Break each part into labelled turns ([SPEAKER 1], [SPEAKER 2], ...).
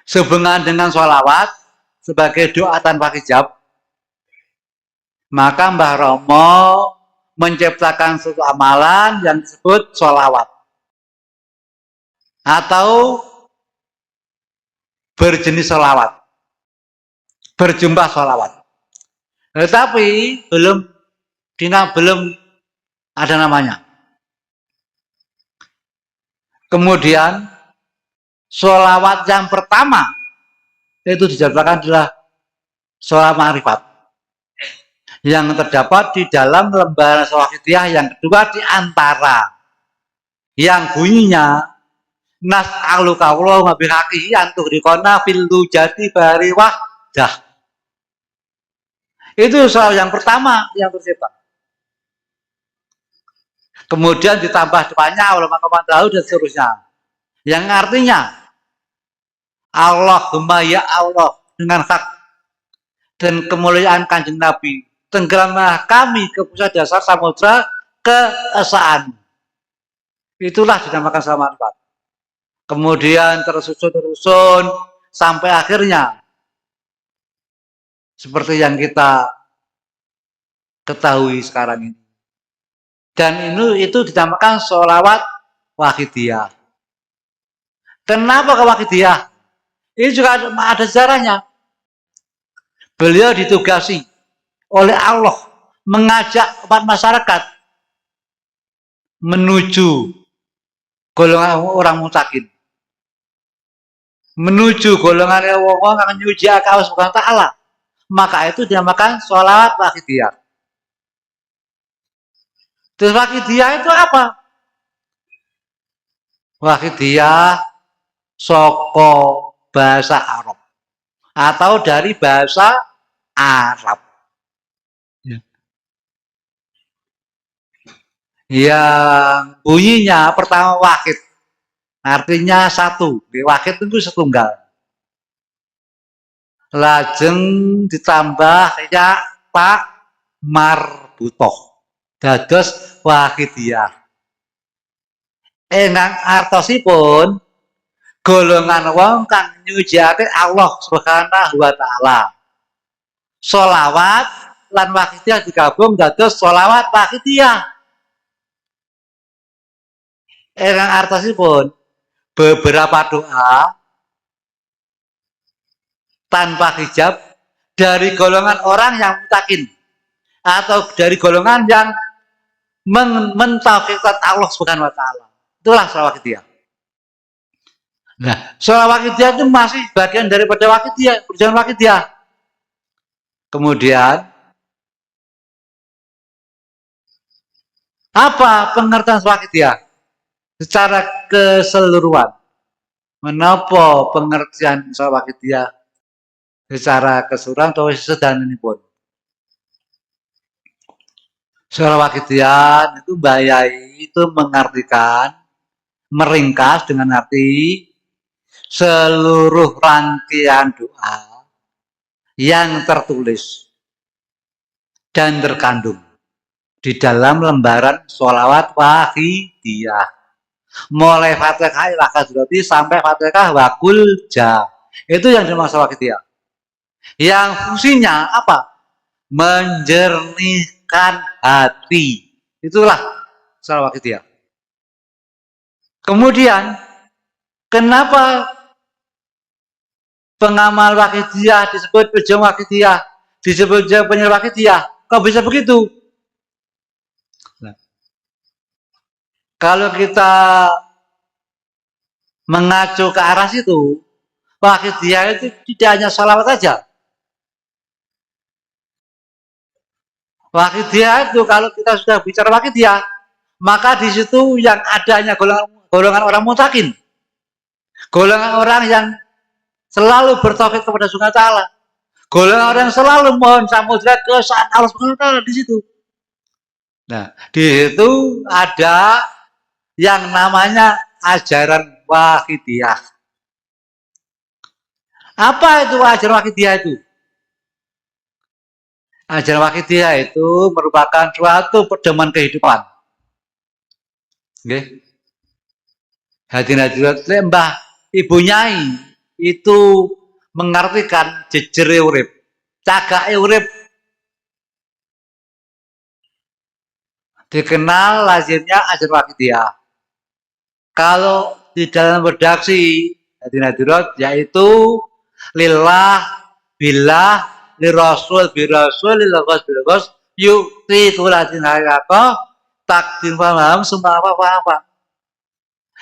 [SPEAKER 1] sehubungan dengan sholawat sebagai doa tanpa hijab, maka Mbah Romo menciptakan suatu amalan yang disebut sholawat atau berjenis sholawat, berjumlah sholawat. Tetapi belum ada namanya. Kemudian sholawat yang pertama itu dijadwalkan adalah sholawat ma'rifat yang terdapat di dalam lembaran Shawaqidiyah yang kedua di antara yang bunyinya nas'aluka Allahumma bihaqihi antuhrikona fil lujati bari wahdah. Itu sholawat yang pertama yang tercipta. Kemudian ditambah depannya Allah makamantahu dan seterusnya. Yang artinya Allahumma ya Allah dengan hak dan kemuliaan Kanjeng Nabi, tenggelamlah kami ke pusat dasar samudra keesaan. Itulah dinamakan sholawat ma'rifat. Kemudian tersusun sampai akhirnya seperti yang kita ketahui sekarang ini. Dan itu dinamakan sholawat wahidiyah. Kenapa ke wahidiyah? Ini juga ada sejarahnya. Beliau ditugasi oleh Allah mengajak umat masyarakat menuju golongan orang mutakin, menuju golongan orang yang nyuji Allah Subhanahu wa taala. Maka itu dinamakan sholawat wahidiyah. Terus wahidiyah itu apa? Wahidiyah soko bahasa Arab atau dari bahasa Arab. Yang bunyinya pertama wahid, artinya satu. Wahid itu setunggal. Lajeng ditambah ya pak marbutoh. Dados wahidiyah. Enang artosipun golongan wong kang nyujake Allah Subhanahu wa taala. Sholawat lan wahidiyah digabung dados sholawat wahidiyah. Enang artosipun beberapa doa tanpa hijab dari golongan orang yang mutakin atau dari golongan yang mentauhidkan Allah Subhanahu wa taala. Itulah sholawat wahidiyah. Nah, sholawat wahidiyah itu masih bagian daripada wahidiyah, perjalanan wahidiyah. Kemudian apa pengertian sholawat wahidiyah secara keseluruhan? Menapa pengertian sholawat wahidiyah secara keseluruhan atau sedanunipun? Sholawat wahidiyah itu Mbah Yai itu mengartikan, meringkas dengan arti seluruh rangkaian doa yang tertulis dan terkandung di dalam lembaran sholawat wahidiyah. Mulai Fatihah ila Hadrati sampai Fatihah Wakul Ja. Itu yang dimaksud sholawat wahidiyah. Yang fungsinya apa? Menjernihkan hati. Itulah sholawat wahidiyah. Kemudian kenapa pengamal wahidiyah disebut pejuang wahidiyah, disebut penyeru wahidiyah? Kok bisa begitu? Nah, kalau kita mengacu ke arah situ, wahidiyah itu tidak hanya sholawat saja. Wahidiyah itu kalau kita sudah bicara wahidiyah, maka di situ yang adanya golongan orang mutakin, golongan orang yang selalu bertauhid kepada Subhanahu wa taala, golongan orang yang selalu mohon samudra ke saat Allah Subhanahu wa taala di situ. Nah, di situ ada yang namanya ajaran wahidiyah. Apa itu ajaran wahidiyah itu? Ajaran wahidiyah itu merupakan suatu pedoman kehidupan. Nggih. Hadirin hadirat Mbah Ibu Nyai itu mengartikan jejere urip, cagake urip. Dikenal lazimnya ajr wakidiyah. Kalau di dalam redaksi Hadirat yaitu lillah, billah, lirasul, birasul, lilghos, bilghos, yukti tulatin hayako, takdim paham, semua apa-apa.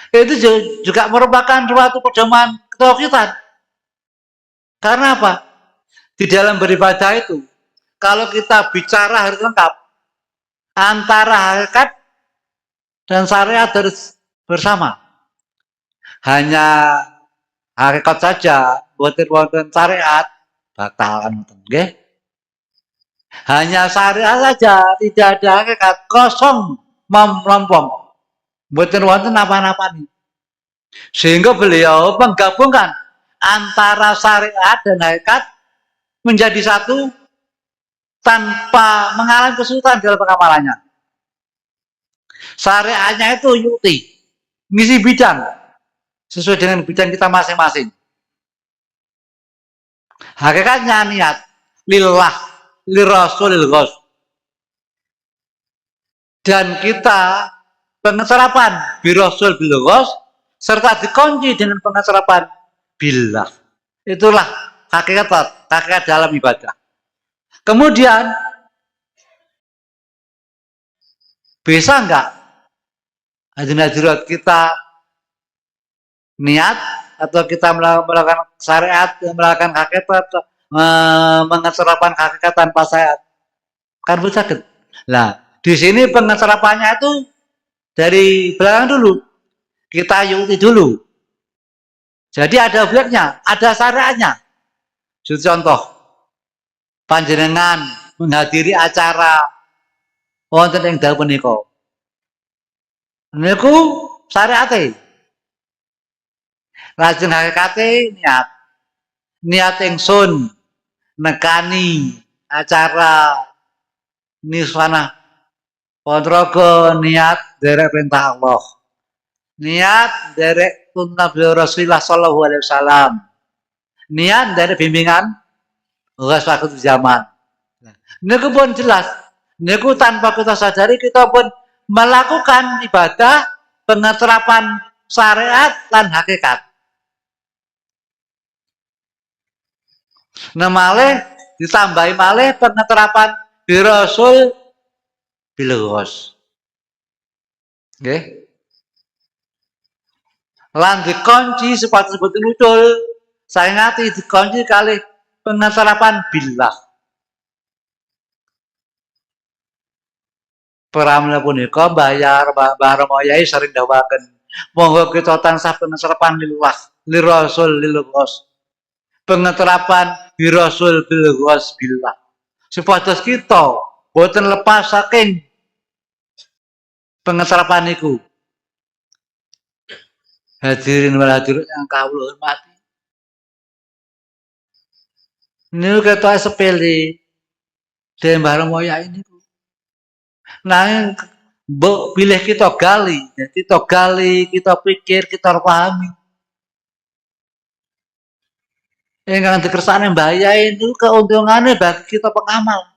[SPEAKER 1] Itu juga merupakan suatu pedoman ketauhidan. Karena apa? Di dalam beribadah itu, kalau kita bicara harus lengkap antara hakikat dan syariat harus bersama. Hanya hakikat saja, boten syariat batal kan, nggih. Hanya syariat saja, tidak ada hakikat, kosong melompong. Boten wonten apa-apa nih. Sehingga beliau menggabungkan antara syariat dan hakikat menjadi satu tanpa mengalami kesulitan dalam pengamalannya. Syariatnya itu yukti, ngisi bidang sesuai dengan bidang kita masing-masing. Hakikatnya niat lillah, lirasul, lilghos. Dan kita pengeterapan birasul, bilghos serta dikunci dengan pengeterapan billah. Itulah hakikat dalam ibadah. Kemudian bisa enggak hadirat kita niat atau kita melakukan syariat, melakukan hakikat, pengeterapan hakikat tanpa syariat? Kan bisa. Nah, di sini pengeterapannya itu dari belakang dulu. Kita yukti dulu. Jadi ada objeknya, ada syariatnya. Contoh, panjenengan menghadiri acara wonten ing dalem punika. Niku syariate. Lajeng hakikate niat. Niat ingsun nekani acara niswana ponrogo niat derek perintah Allah. Niat derek tuntunan beliau Rasulullah sallallahu alaihi wasallam. Niat dari bimbingan waktu zaman. Niku pun jelas. Niku tanpa kita sadari kita pun melakukan ibadah pengeterapan syariat dan hakikat. Nah malih ditambahi malih pengeterapan birasul bilghos. Nggih. Lan dikunci sepatu ucul saya ngati dikunci kali pengeterapan billah. Pramila punika bayar Baharomoyai sering dawaken monggo kita tansah pengeterapan lillah, lirasul, lilghos. Pengeterapan birasul bilghos billah. Supados kita boten lepas saking pengeterapan niku. Hadirin wal hadirat yang kawula hormati. Niku ketok sepele den Baharomoyai niku. Nanging mbok pilih kita gali, kita pikir, kita pahami. Ingkang dikersakne Mbah Yai itu keuntungannya bagi kita pengamal.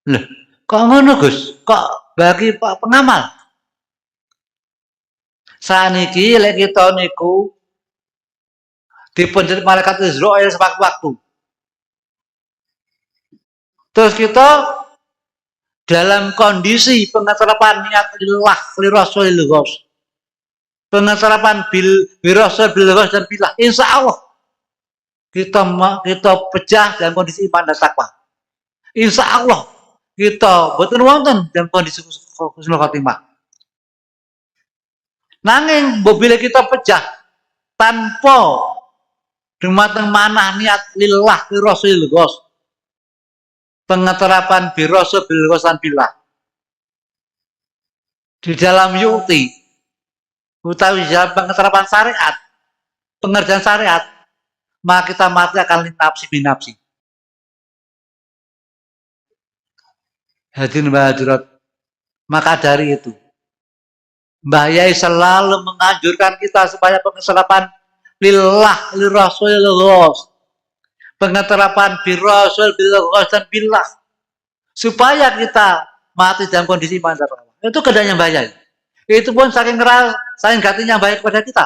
[SPEAKER 1] Loh, kok ngono Gus? Kok bagi Pak pengamal? Saniki lek kita niku dipunjet malaikat Israil sewaktu-waktu. Terus kita dalam kondisi pengeterapan niat lillah, lirasul, lilghos. Pengeterapan birasul, bilghos dan billah. Insya Allah kita pecah dalam kondisi iman dan takwa. Insya Allah kita boten wonten dalam kondisi husnul khotimah. Nanging bila kita pecah tanpa dumateng manah niat lillah, lirasul, lilghos. Pengeterapan birasul, bilghos dan billah. Di dalam yukti utawi dalam pengeterapan syariat, pengerjaan syariat, maka kita mati akan linapsi binapsi. Hadirin hadirat, maka dari itu Mbah Yai selalu menganjurkan kita supaya pengeterapan lillah, lirasulillah. Pengeterapan birasul, billah, dan billah. Supaya kita mati dalam kondisi iman dan rahmat. Itu keadaannya bahaya. Itu pun saking gatinya baik kepada kita.